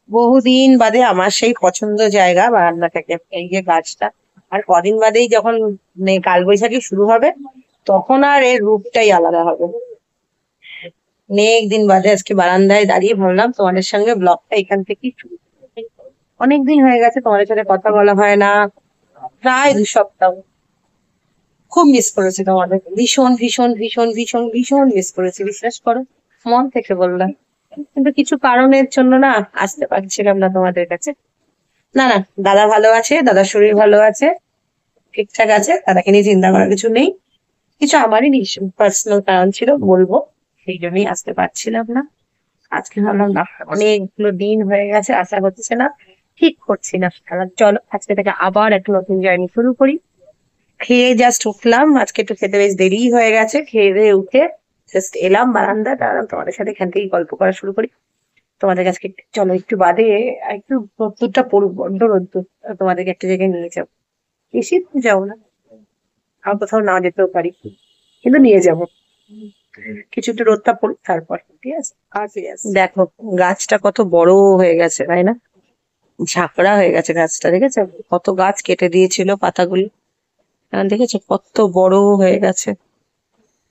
বহুদিন বাদে আমার সেই পছন্দ জায়গা বারান্দা থেকে এই যে গাছটা। আর কদিন বাদেই যখন কালবৈশাখী শুরু হবে, তখন আর এর রূপটাই আলাদা হবে। অনেক দিন বাদে আজকে বারান্দায় দাঁড়িয়ে ভাবলাম তোমাদের সঙ্গে ব্লগটা এখান থেকেই শুরু করি। অনেকদিন হয়ে গেছে তোমাদের সাথে কথা বলা হয় না, প্রায় 2 সপ্তাহ। খুব মিস করেছি তোমাদের, ভীষণ ভীষণ ভীষণ ভীষণ ভীষণ মিস করেছি, বিশ্বাস করো। মন থেকে বললাম, কিন্তু কিছু কারণের জন্য না আসতে পারছিলাম না তোমাদের কাছে। না না, দাদা ভালো আছে, দাদার শরীর ভালো আছে, ঠিকঠাক আছে, দাদাকে নিয়ে চিন্তা করার কিছু নেই। কিছু আমারই পার্সোনাল কারণ ছিল, বলবো, সেই জন্যই আসতে পারছিলাম না। আজকে ভাবলাম না, অনেকগুলো দিন হয়ে গেছে, আশা হচ্ছে না, ঠিক করছি না। তাহলে চলো আজকে থেকে আবার একটা নতুন জার্নি শুরু করি। খেয়ে জাস্ট উঠলাম, আজকে একটু খেতে বেশ দেরি হয়ে গেছে, খেয়ে দিয়ে উঠে জাস্ট এলাম বারান্দা, দাঁড়ালাম তোমাদের সাথে এখান থেকেই গল্প করা শুরু করি। তোমাদের কাছে চলো একটু বাদে একটু রোদ্দুরটা পড়ুক, বড্ড রোদ্দুর, তোমাদেরকে একটা জায়গায় নিয়ে যাবো। বেশি দূর যাবো না, আর কোথাও না যেতেও পারি, কিন্তু নিয়ে যাবো। কিছু একটু রোদটা পড়ুক তারপর, ঠিক আছে? দেখো, গাছটা কত বড় হয়ে গেছে, তাই না? ঝাঁকড়া হয়ে গেছে গাছটা, দেখেছো? কত গাছ কেটে দিয়েছিল পাতাগুলো, দেখেছো কত বড় হয়ে গেছে,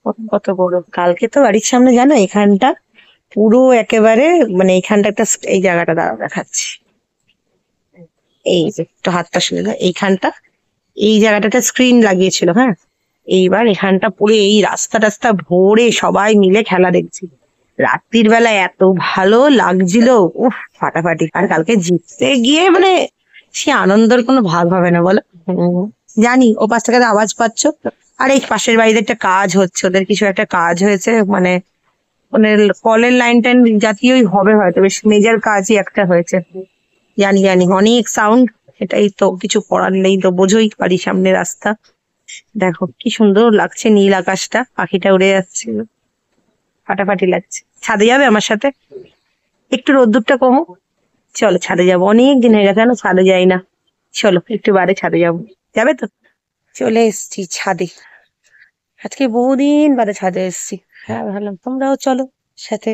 কত কত বড়। কালকে তো বাড়ির সামনে, জানো, এখানটা পুরো একেবারে, মানে এইখানটা একটা এই জায়গাটা দাঁড়া দেখাচ্ছি, এই যে একটু হাতটা শুনে দাও, এইখানটা, এই জায়গাটাতে স্ক্রিন লাগিয়েছিল, হ্যাঁ। এইবার এখানটা পুরো এই রাস্তা টাস্তা ভরে সবাই মিলে খেলা দেখছি। রাত্রির বেলা এত ভালো লাগছিল, উফ, ফাটাফাটি। আর কালকে জিততে গিয়ে মানে সে আনন্দের কোনো ভাগ হবে না, বলো। জানি ও পাশ থেকে আওয়াজ পাচ্ছ, আর এই পাশের বাড়িতে একটা কাজ হচ্ছে, ওদের কিছু একটা কাজ হয়েছে, মানে ওদের কলের লাইন টাইন জাতীয়ই হবে হয়তো, বেশ মেজর কাজই একটা হয়েছে। জানি জানি, অনেক সাউন্ড, এটাই তো, কিছু করার নেই তো, বোঝোই, বাড়ির সামনে রাস্তা। দেখো কি সুন্দর লাগছে, নীল আকাশটা, পাখিটা উড়ে যাচ্ছে, ফাটাফাটি লাগছে। ছাদে যাবে আমার সাথে? একটু রোদ্দুরটা কমো, চলো ছাদে যাবো, অনেক দিন হয়ে গেছে না ছাদে যাই না। চলো একটু বাদে ছাদে যাবো, যাবে তো? চলে এসছি ছাদে, আজকে বহুদিন বাদে ছাদে এসছি। হ্যাঁ, ভাবলাম তোমরাও চলো সাথে।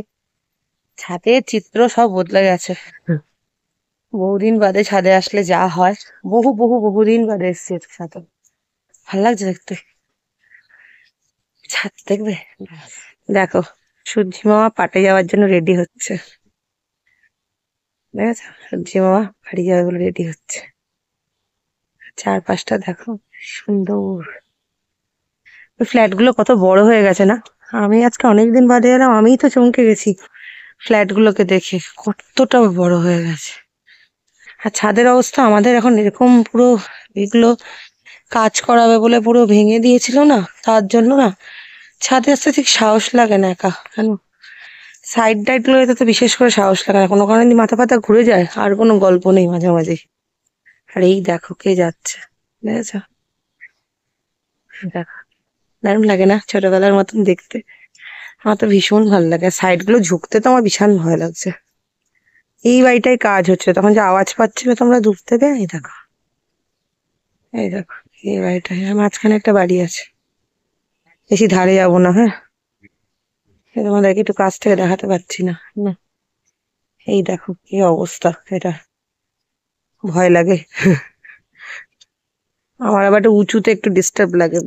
ছাদের চিত্র সব বদলে গেছে, বহুদিন বাদে ছাদে আসলে যা হয়। বহুদিন বাদে এসছি আজকে ছাদে, ভাল লাগছে দেখতে। ছাদ দেখবে, দেখো, সূর্যি মামা পাটে যাওয়ার জন্য রেডি হচ্ছে, দেখেছো? সূর্যি মামা বাড়ি যাবে বলে রেডি হচ্ছে। চারপাশটা দেখো, সুন্দর। ওই ফ্ল্যাট গুলো কত বড় হয়ে গেছে না? আমি আজকে অনেকদিন বাদে এলাম, আমিই তো চমকে গেছি ফ্ল্যাট গুলোকে দেখে, কতটা বড় হয়ে গেছে। আর ছাদের অবস্থা আমাদের এখন এরকম, পুরো এগুলো কাজ করাবে বলে পুরো ভেঙে দিয়েছিল না, তার জন্য না ছাদে আসতে ঠিক সাহস লাগে না একা, কেন, সাইড টাইড গুলোতে তো বিশেষ করে সাহস লাগে না, কোনো কারণে যদি মাথা ফাথা ঘুরে যায় আর কোনো গল্প নেই মাঝে মাঝে। আর এই দেখো কে যাচ্ছে, দেখেছো? দেখো, দারুণ লাগে না, ছোটবেলার মতন দেখতে। আমার তো ভীষণ ভালো লাগে, সাইড গুলো ঝুঁকতে তো আমার ভীষণ ভয় লাগছে। এই বাড়িটায় কাজ হচ্ছে, তখন যে আওয়াজ পাচ্ছিলে তোমরা দূর থেকে, এই দেখো, এই দেখো, এই বাড়িটায় আর মাঝখানে একটা বাড়ি আছে। বেশি ধারে যাবো না, হ্যাঁ, তোমাদেরকে একটু কাছ থেকে দেখাতে পারছি না, না। এই দেখো কি অবস্থা, এটা ভয় লাগে। আমার আবার একটু উঁচুতে একটু ডিস্টার্ব লাগে,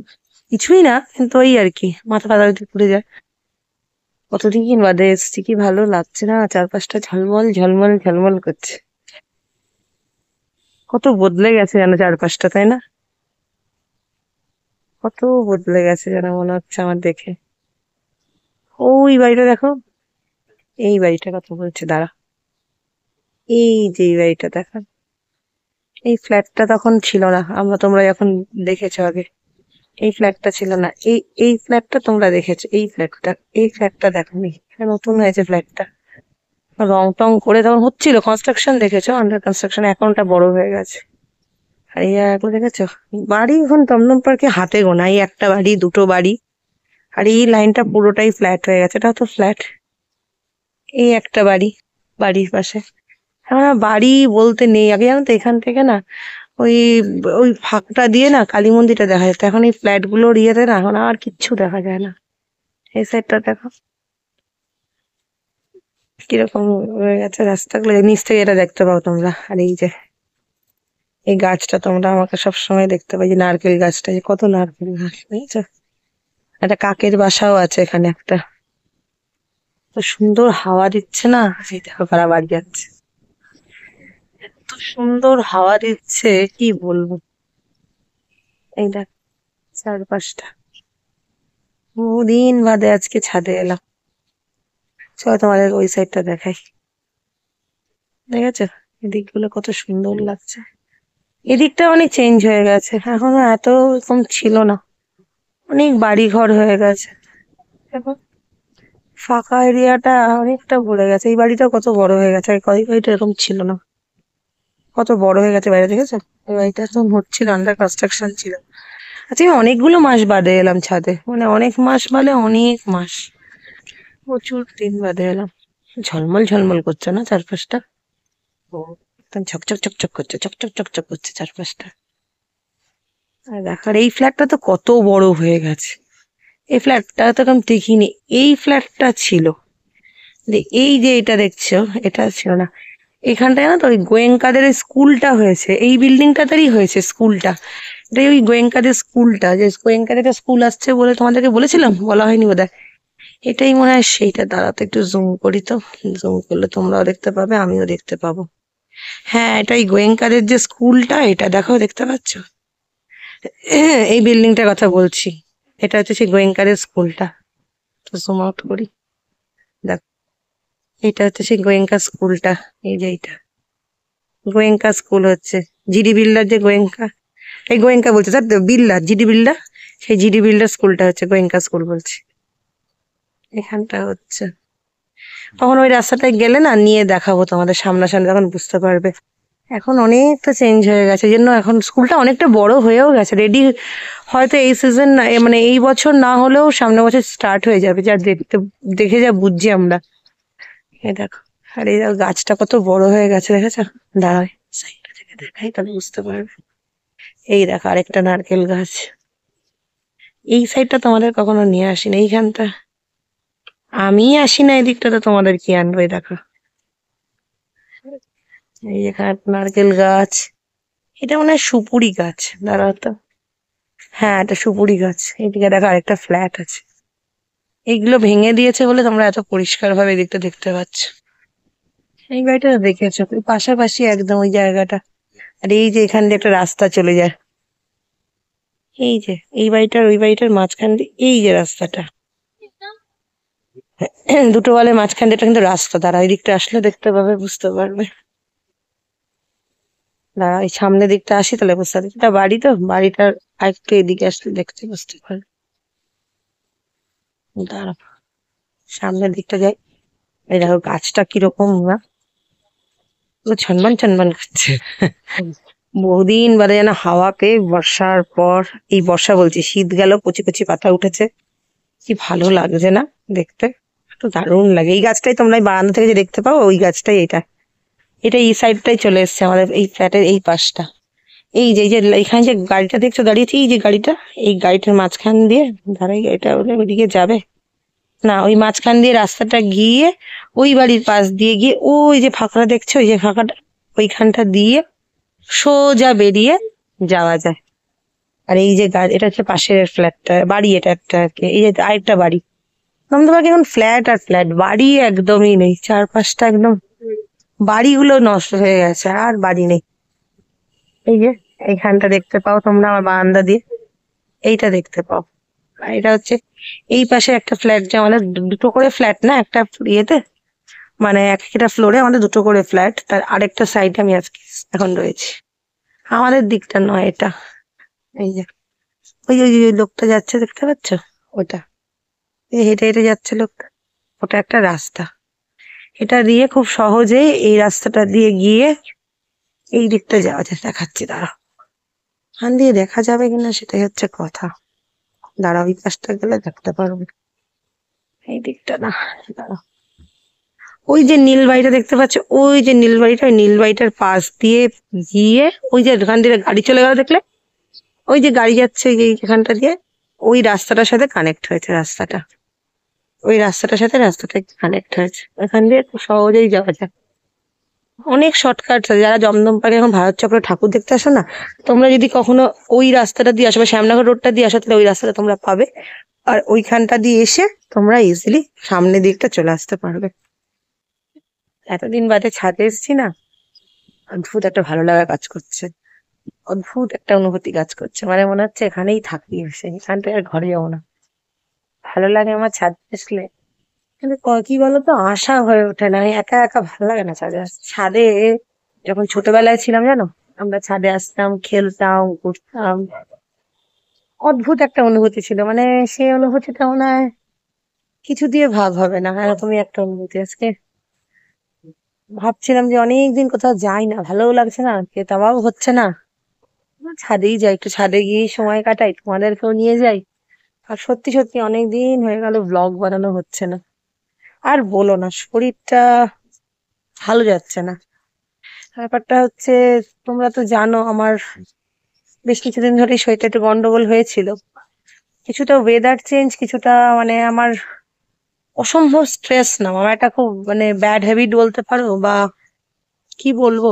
কিছুই না, কিন্তু ওই আর কি, মাথা ফাথা যদি ঘুরে যায়। কতদিন বাদে এসছি, কি ভালো লাগছে না, চারপাশটা ঝলমল ঝলমল ঝলমল করছে। কত বদলে গেছে যেন চারপাশটা, তাই না? কত বদলে গেছে যেন মনে হচ্ছে আমার দেখে। ওই বাড়িটা দেখো, এই বাড়িটার কথা বলছে, দাঁড়া, এই যে এই বাড়িটা দেখো, এই ফ্ল্যাটটা তখন ছিল না, তোমরা যখন দেখেছো আগে, এই ফ্ল্যাটটা ছিল না, এই ফ্ল্যাটটা তোমরা দেখেছো, এই ফ্ল্যাটটা দেখোনি, নতুন হয়েছে ফ্ল্যাটটা, রং টং করে তখন হচ্ছিল কনস্ট্রাকশন, দেখেছো, আন্ডার কনস্ট্রাকশন, এখন ওটা বড় হয়ে গেছে। আর এই জায়গাগুলো দেখেছো, বাড়ি এখন দমদম পার্কে হাতে গোনা, এই একটা বাড়ি, দুটো বাড়ি, আর এই লাইনটা পুরোটাই ফ্ল্যাট হয়ে গেছে, এটা তো ফ্ল্যাট। এই একটা বাড়ি, বাড়ির পাশে, এখন আর বাড়ি বলতে নেই। আগে জানো তো এখান থেকে না, ওই ওই ফাঁকটা দিয়ে না কালী মন্দিরটা দেখা যেত, এখন এই ফ্ল্যাট গুলোর ইয়েতে না এখন আর কিচ্ছু দেখা যায় না। এই সাইডটা দেখো, কিরকম হয়ে গেছে রাস্তাগুলো, নিচ থেকে এটা দেখতে পাও তোমরা। আর এই যে এই গাছটা তোমরা আমাকে সবসময় দেখতে পাই, যে নারকেল গাছটা, যে কত নারকেল গাছ বুঝেছো। একটা কাকের বাসাও আছে এখানে একটা। তো সুন্দর হাওয়া দিচ্ছে না, সেই দেখো কারা বাড়ি যাচ্ছে। এত সুন্দর হাওয়া দিচ্ছে কি বলবো। এই দেখ চারপাশটা। বহুদিন বাদে আজকে ছাদে এলাম। চলো তোমাদের ওই সাইডটা দেখাই। দেখেছো এদিকগুলো কত সুন্দর লাগছে। এদিকটা অনেক চেঞ্জ হয়ে গেছে, এখনো এত এরকম ছিল না, অনেক বাড়ি ঘর হয়ে গেছে এখন। ফাঁকা এরিয়াটা অনেকটা ভরে গেছে। এই বাড়িটা কত বড় হয়ে গেছে, আর কই বাড়িটা এরকম ছিল না। কত বড় হয়ে গেছে বাইরে, দেখেছো? এই বাড়িটা তো হচ্ছিল, আন্ডার কনস্ট্রাকশন ছিল। আচ্ছা আমি অনেকগুলো মাস বাদে এলাম ছাদে, মানে অনেক মাস মানে অনেক মাস, প্রচুর দিন বাদে এলাম। ঝলমল ঝলমল করছে না চারপাশটা? ও, একদম ঝকঝক ঝকঝক করছে, চকচক চকচক করছে চারপাশটা। আর দেখো, আর এই ফ্ল্যাটটা তো কত বড় হয়ে গেছে। এই ফ্ল্যাটটা তো আমি দেখিনি। এই ফ্ল্যাটটা ছিল, এই যে এটা দেখছো, এটা ছিল না। এখানটায় না তো ওই গোয়েঙ্কাদের ওই স্কুলটা হয়েছে, এই বিল্ডিংটাতেই হয়েছে স্কুলটা। এটাই ওই গোয়েঙ্কাদের স্কুলটা, যে গোয়েঙ্কাদের একটা স্কুল আসছে বলে তোমাদেরকে বলেছিলাম, বলা হয়নি বোধহয়। এটাই মনে হয় সেইটা। দাঁড়াতে একটু জুম করি তো। জুম করলে তোমরাও দেখতে পাবে, আমিও দেখতে পাবো। হ্যাঁ, এটাই গোয়েঙ্কাদের যে স্কুলটা, এটা দেখো, দেখতে পাচ্ছ? হ্যাঁ, এই বিল্ডিংটার কথা বলছি। এটা হচ্ছে সেই গোয়েঙ্কাদের স্কুলটা। তো জুম আউট করি, দেখ। এটা হচ্ছে সেই গোয়েঙ্কা স্কুলটা। এই যে এইটা গোয়েঙ্কা স্কুল হচ্ছে। জিডি বিল্ডার যে গোয়েঙ্কা, এই গোয়েঙ্কা বলছে স্যার, বিল্ডার, জিডি বিল্ডার। সেই জিডি বিল্ডার স্কুলটা হচ্ছে গোয়েঙ্কা স্কুল বলছি। এখানটা হচ্ছে। তখন ওই রাস্তাটায় গেলে না, নিয়ে দেখাবো তোমাদের সামনাসামনি, তখন বুঝতে পারবে। এখন অনেকটা চেঞ্জ হয়ে গেছে, এই জন্য এখন স্কুলটা অনেকটা বড় হয়েও গেছে, রেডি। হয়তো এই সিজন না, মানে এই বছর না হলেও সামনের বছর স্টার্ট হয়ে যাবে, যা দেখতে, দেখে যা বুঝছি আমরা। এই দেখো, আর এই দেখো গাছটা কত বড় হয়ে গেছে, দেখেছো? দাঁড়াই সাইডটা থেকে দেখাই, তাহলে বুঝতে পারবে। এই দেখো আরেকটা নারকেল গাছ। এই সাইডটা তোমাদের কখনো নিয়ে আসিনি, এইখানটা আমি আসি না, এদিকটা তো তোমাদের কি আনবো। এই দেখো, এই এখানে একটা নারকেল গাছ। এটা মনে হয় সুপুরি গাছ, দাঁড়াও তো। হ্যাঁ, এটা সুপুরি গাছ। এইদিকে দেখো আরেকটা ফ্ল্যাট আছে। এইগুলো ভেঙে দিয়েছে বলে তোমরা এত পরিষ্কার ভাবে এদিকটা দেখতে পাচ্ছ। এই বাড়িটা তো দেখেছো, ওই পাশাপাশি একদম ওই জায়গাটা। আর এই যে এখান দিয়ে একটা রাস্তা চলে যায়, এই যে এই বাড়িটার ওই বাড়িটার মাঝখান দিয়ে এই যে রাস্তাটা, দুটো ওয়ালের মাঝখান দিয়ে একটা কিন্তু রাস্তা। দাঁড়া, এই দিকটা আসলে দেখতে পাবে, বুঝতে পারবে। দাঁড়া, এই সামনের দিকটা আসি, তাহলে বুঝতে পারবে। এটা বাড়ি তো, বাড়িটার আরেকটু এদিকে আসলে দেখতে বুঝতে পারবে। দাঁড়া, সামনের দিকটা যাই। এই দেখো গাছটা কিরকম না, পুরো ছনমন ছনমন করছে। বহুদিন বাদে যেন হাওয়া পেয়ে, বর্ষার পর, এই বর্ষা বলছি, শীত গেল, কচি কচি পাতা উঠেছে। কি ভালো লাগছে না দেখতে, তো দারুণ লাগে। এই গাছটাই তোমরা এই বারান্দা থেকে যে দেখতে পাও, ওই গাছটাই এটা। এটা এই সাইডটাই চলে এসছে আমাদের এই ফ্ল্যাটের এই পাশটা। এই যে এখানে যে গাড়িটা দেখছো দাঁড়িয়েছে, এই যে গাড়িটা, এই গাড়িটার মাঝখান দিয়ে, ধারাই গাড়িটা ওইদিকে যাবে না, ওই মাঝখান দিয়ে রাস্তাটা গিয়ে ওই বাড়ির পাশ দিয়ে গিয়ে, ওই যে ফাঁকাটা দেখছো, ওই যে ফাঁকাটা, ওইখানটা দিয়ে সোজা বেরিয়ে যাওয়া যায়। আর এই যে গাড়ি, এটা হচ্ছে পাশের ফ্ল্যাটটা, বাড়ি এটা একটা আর কি। এই যে আরেকটা বাড়ি। তোমাকে এখন ফ্ল্যাট আর ফ্ল্যাট, বাড়ি একদমই নেই চারপাশটা, একদম বাড়িগুলো নষ্ট হয়ে গেছে, আর বাড়ি নেই। এই যে এইখানটা দেখতে পাও তোমরা আমার বারান্দা দিয়ে, এইটা দেখতে পাও। আর এটা হচ্ছে এই পাশে একটা ফ্ল্যাট, যে আমাদের দুটো করে ফ্ল্যাট না একটা ইয়েতে, মানে একটা ফ্লোরে আমাদের দুটো করে ফ্ল্যাট, তার আরেকটা সাইডে আমি আজকে এখন রয়েছি। আমাদের দিকটা নয় এটা। এই যে ওই যে লোকটা যাচ্ছে দেখতে পাচ্ছ, ওটা, এই হেঁটে হেঁটে যাচ্ছে লোকটা, ওটা একটা রাস্তা। এটা দিয়ে খুব সহজেই এই রাস্তাটা দিয়ে গিয়ে এই দিকটা যাওয়া যায়। দেখাচ্ছি দাঁড়া, ওখান দিয়ে দেখা যাবে কিনা সেটাই হচ্ছে কথা। দাঁড়া, ওই পাশটা গেলে দেখতে পারবে, এই দিকটা না। দাঁড়া, ওই যে নীল বাড়িটা দেখতে পাচ্ছ, ওই যে নীল বাড়িটা, ওই নীল বাড়িটার পাশ দিয়ে গিয়ে, ওই যে ওখান দিয়ে গাড়ি চলে গেল দেখলে, ওই যে গাড়ি যাচ্ছে এই এখানটা দিয়ে, ওই রাস্তাটার সাথে কানেক্ট হয়েছে রাস্তাটা। ওই রাস্তাটার সাথে রাস্তাটা কানেক্ট হয়েছে, এখান দিয়ে খুব সহজেই যাওয়া যায়। অনেক শর্টকাট আছে। যারা দমদম পার্কে এখন ভারত চক্র ঠাকুর দেখতে আসো না, তোমরা যদি কখনো ওই রাস্তাটা দিয়ে আসো বা শ্যামনগর রোডটা দিয়ে আসো, তাহলে ওই রাস্তাটা তোমরা পাবে। আর ওইখানটা দিয়ে এসে তোমরা ইজিলি সামনের দিকটা চলে আসতে পারবে। এতদিন বাদে ছাদে এসেছি না, অদ্ভুত একটা ভালো লাগা কাজ করছে, অদ্ভুত একটা অনুভূতি কাজ করছে, মানে মনে হচ্ছে এখানেই থাকি, এসে এখান থেকে আর ঘরে যাবো না। ভালো লাগে আমার ছাদে আসলে, কিন্তু কি বলতো, আশা হয়ে ওঠে না, আমি একা একা ভালো লাগে না ছাদে আসতে। ছাদে যখন ছোটবেলায় ছিলাম জানো, আমরা ছাদে আসতাম, খেলতাম, ঘুরতাম, অদ্ভুত একটা অনুভূতি ছিল, মানে সেই অনুভূতিটা মনে হয় কিছু দিয়ে ভাগ হবে না, এরকমই একটা অনুভূতি। আজকে ভাবছিলাম যে অনেকদিন কোথাও যাই না, ভালোও লাগছে না, খেতে যাওয়াও হচ্ছে না, ছাদেই যাই, একটু ছাদে গিয়ে সময় কাটাই, তোমাদেরকেও নিয়ে যাই। আর সত্যি সত্যি অনেকদিন হয়ে গেল ব্লগ বানানো হচ্ছে না। আর বলো না, শরীরটা ভালো যাচ্ছে না। ব্যাপারটা হচ্ছে, তোমরা তো জানো আমার বেশ কিছুদিন ধরেই শরীরটা একটু গন্ডগোল হয়েছিল, কিছুটা ওয়েদার চেঞ্জ, কিছুটা মানে আমার অসম্ভব স্ট্রেস না, আমার একটা খুব মানে ব্যাড হ্যাবিট বলতে পারো, বা কি বলবো,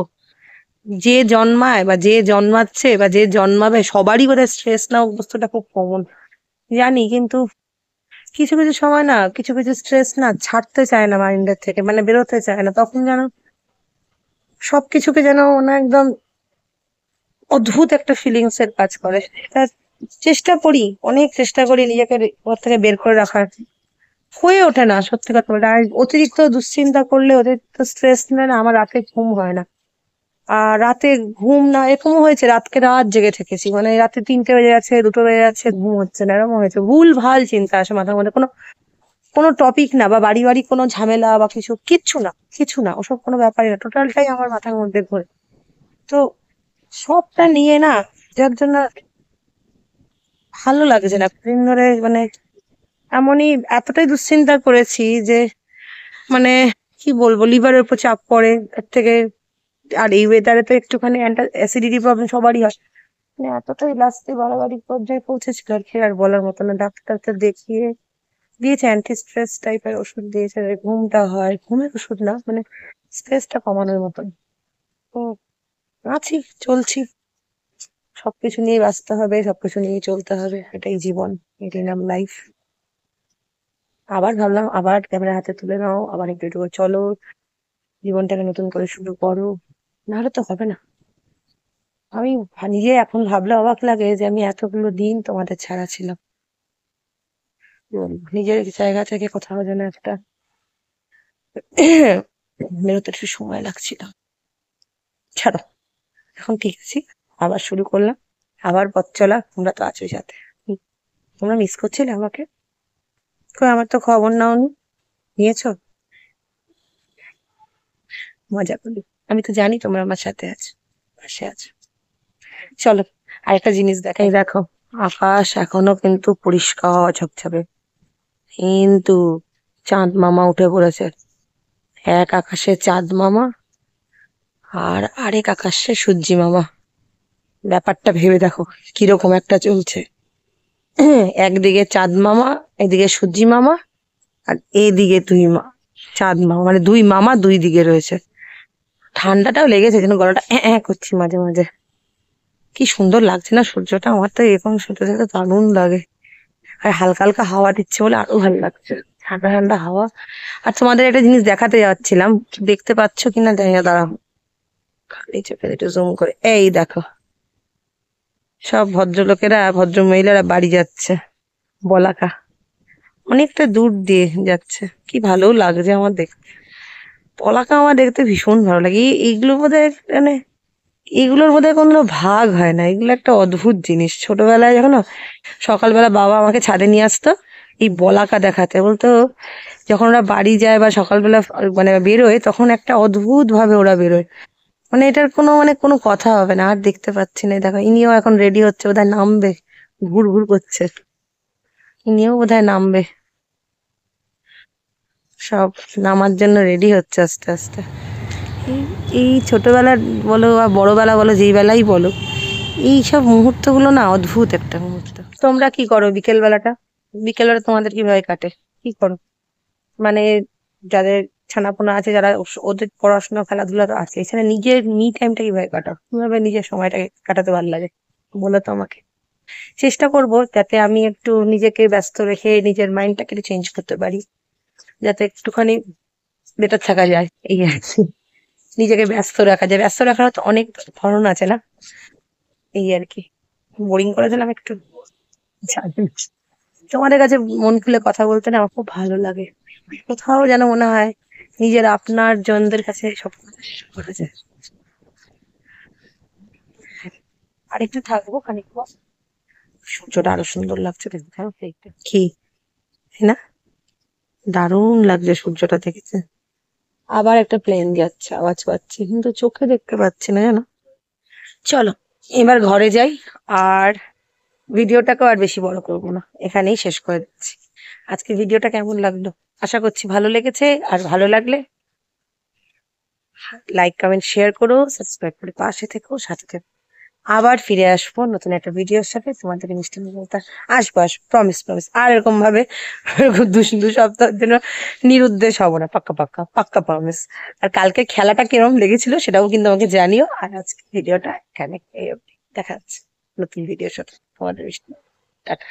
যে জন্মায় বা যে জন্মাচ্ছে বা যে জন্মাবে সবারই বোধহয় স্ট্রেস না অভ্যস্তটা খুব কমন, জানি, কিন্তু কিছু কিছু সময় না, কিছু কিছু স্ট্রেস না ছাড়তে চায় না মাইন্ডের থেকে, মানে বেরোতে চায় না, তখন যেন সবকিছুকে যেন না একদম অদ্ভুত একটা ফিলিংস এর কাজ করে। তা চেষ্টা করি, অনেক চেষ্টা করি নিজেকে ওর থেকে বের করে রাখার, হয়ে ওঠে না সত্যি কথা বলতে। আর অতিরিক্ত দুশ্চিন্তা করলে, অতিরিক্ত স্ট্রেস নিলে না আমার রাতে ঘুম হয় না। আর রাতে ঘুম না, এরকমও হয়েছে রাতকে রাত জেগে থেকেছি, মানে রাতে 3টে বেজে যাচ্ছে, 2টো বেজে যাচ্ছে, ঘুম হচ্ছে না, এরকম হয়েছে। ভুল ভাল চিন্তা আসে মাথার মধ্যে, কোনো কোনো টপিক না, বা বাড়ি বাড়ি কোনো ঝামেলা বা কিছু, কিচ্ছু না, কিছু না, ওসব কোনো ব্যাপারই না, টোটালটাই আমার মাথার মধ্যে ঘোরে। তো সবটা নিয়ে না, যার জন্য ভালো লাগছে না দিন ধরে, মানে এমনই এতটাই দুশ্চিন্তা করেছি যে মানে কি বলবো, লিভারের উপর চাপ পড়ে এর থেকে। আর এই ওয়েদারে তো একটুখানি অ্যাসিডিটি প্রবলেম সবারই হয়, মানে এতটাই লাস্টে বাড়াবাড়ি পর্যায়ে পৌঁছেছিল আর কি, আর বলার মতো না। ডাক্তারকে দেখিয়ে দিয়েছে অ্যান্টি স্ট্রেস টাইপের ওষুধ দিয়েছে, যে ঘুমটা হয়, ঘুমের ওষুধ না, মানে স্ট্রেসটা কমানোর মতন। তো আছি, চলছি, সবকিছু নিয়ে বাঁচতে হবে, সবকিছু নিয়ে চলতে হবে, এটাই জীবন, এটাই নাম লাইফ। আবার ভাবলাম, আবার ক্যামেরা হাতে তুলে নাও, আবার একটু একটু করে চলো, জীবনটাকে নতুন করে শুরু করো, নাহলে তো হবে না। আমি নিজে এখন ভাবলে অবাক লাগে যে আমি এতগুলো দিন তোমাদের ছাড়া ছিলাম। কি বলবো, নিজের জায়গা থেকে কোথাও যেন একটা বেরোতে একটু সময় লাগছিল। ছাড়ো, এখন ঠিক আছি, আবার শুরু করলাম, আবার পথ চলা, তোমরা তো আছোই সাথে। তোমরা মিস করছিলে আমাকে, কই আমার তো খবর নাওনি, নিয়েছো? মজা করি, আমি তো জানি তোমরা আমার সাথে আছো, পাশে আছো। চলো, আরেকটা জিনিস দেখাই, দেখো, আকাশ এখনো কিন্তু পরিষ্কার ঝকঝকে, কিন্তু চাঁদ মামা উঠে পড়েছে। এক আকাশে চাঁদ মামা, আর আরেক আকাশে সূর্যি মামা। ব্যাপারটা ভেবে দেখো কিরকম একটা চলছে। একদিকে চাঁদ মামা, একদিকে সূর্যি মামা, আর এদিকে চাঁদ মামা, মানে দুই মামা দুই দিকে রয়েছে। ঠান্ডাটাও লেগেছে, যেন গলাটা করছি মাঝে মাঝে। কি সুন্দর লাগছে না সূর্যটা, আমার তো এরকম সূর্য দেখতে দারুণ লাগে। আর হালকা হালকা হাওয়া দিচ্ছে বলে আরো ভালো লাগছে, ঠান্ডা ঠান্ডা হাওয়া। আর তোমাদের একটা জিনিস দেখাতে যাচ্ছিলাম, দেখতে পাচ্ছ কিনা জানি না, দাঁড়াও খালি চোখে একটু জুম করে, এই দেখো, সব ভদ্রলোকেরা ভদ্র মহিলারা বাড়ি যাচ্ছে, বলাকা, অনেকটা দূর দিয়ে যাচ্ছে, কি ভালো লাগছে আমার দেখতে। বলাকা আমার দেখতে ভীষণ ভালো লাগে। এইগুলো বোধহয় মানে এগুলোর বোধহয় কোনো ভাগ হয় না, এগুলো একটা অদ্ভুত জিনিস। ছোটবেলায় যখন না, সকালবেলা বাবা আমাকে ছাদে নিয়ে আসতো এই বলাকা দেখাতে, বলতো যখন ওরা বাড়ি যায় বা সকালবেলা মানে বেরোয়, তখন একটা অদ্ভুত ভাবে ওরা বেরোয়, মানে এটার কোনো কথা হবে না। আর দেখতে পাচ্ছি না, দেখো ইনিও এখন রেডি হচ্ছে, বোধহয় নামবে, ঘুর ঘুর করছে, ইনিও বোধহয় নামবে, সব নামার জন্য রেডি হচ্ছে আস্তে আস্তে। এই এই ছোটবেলা বলো বা বড়বেলা বলো, যেই বেলাই বলো, এই সব মুহূর্তগুলো না অদ্ভুত একটা মুহূর্ত। তোমরা কি করো বিকেল বেলাটা, বিকেল বেলা তোমাদের কিভাবে কাটে, কি করো? মানে যাদের ছানাপোনা আছে, যারা ওদের পড়াশোনা খেলাধুলা তো আছে, এছাড়া নিজের টাইমটা কিভাবে কাটাও, কিভাবে নিজের সময়টাকে কাটাতে ভালো লাগে বলো তো আমাকে। চেষ্টা করব যাতে আমি একটু নিজেকে ব্যস্ত রেখে নিজের মাইন্ডটাকে একটু চেঞ্জ করতে পারি, যাতে একটুখানি বেটার থাকা যায়, এই আর কি। নিজেকে ব্যস্ত রাখা যায়, ব্যস্ত রাখার তো অনেক ধরন আছে না, এই আর কি। বোরিং করে দিলাম একটু, জানি না। তোমাদের কাছে মন খুলে কথা বলতে না আমার খুব ভালো লাগে, কোথাও যেন মনে হয় নিজের আপনার জনদের কাছে সব কথা শেয়ার করা যায়। আর একটু থাকবো খানিকক্ষণ, সূর্যটা আরো সুন্দর লাগছে দেখতে, জানো তো একটু কি, তাই না? দারুণ লাগছে সূর্যটা দেখেছে। আবার একটা প্লেন যাচ্ছে, আওয়াজ পাচ্ছি কিন্তু চোখে দেখতে পাচ্ছি না, জানো। চলো এবার ঘরে যাই, আর ভিডিওটাকেও আর বেশি বড় করবো না, এখানেই শেষ করে দিচ্ছি। আজকে ভিডিওটা কেমন লাগলো, আশা করছি ভালো লেগেছে। আর ভালো লাগলে লাইক কমেন্ট শেয়ার করো, সাবস্ক্রাইব করে পাশে থেকো, সাথে থেকো। আবার ফিরে আসবো নতুন একটা ভিডিওর সাথে, তোমাদের মিষ্টি মমতা। আসবো প্রমিস প্রমিস, আর এরকম ভাবে এরকম 2 সপ্তাহের জন্য নিরুদ্দেশ হবো না, পাক্কা পাক্কা পাক্কা প্রমিস। আর কালকে খেলাটা কিরকম লেগেছিল সেটাও কিন্তু আমাকে জানিও। আর আজকে ভিডিওটা এখানে এই অবধি, দেখা যাচ্ছে নতুন ভিডিওর সাথে তোমাদের মিষ্টি। টাটা।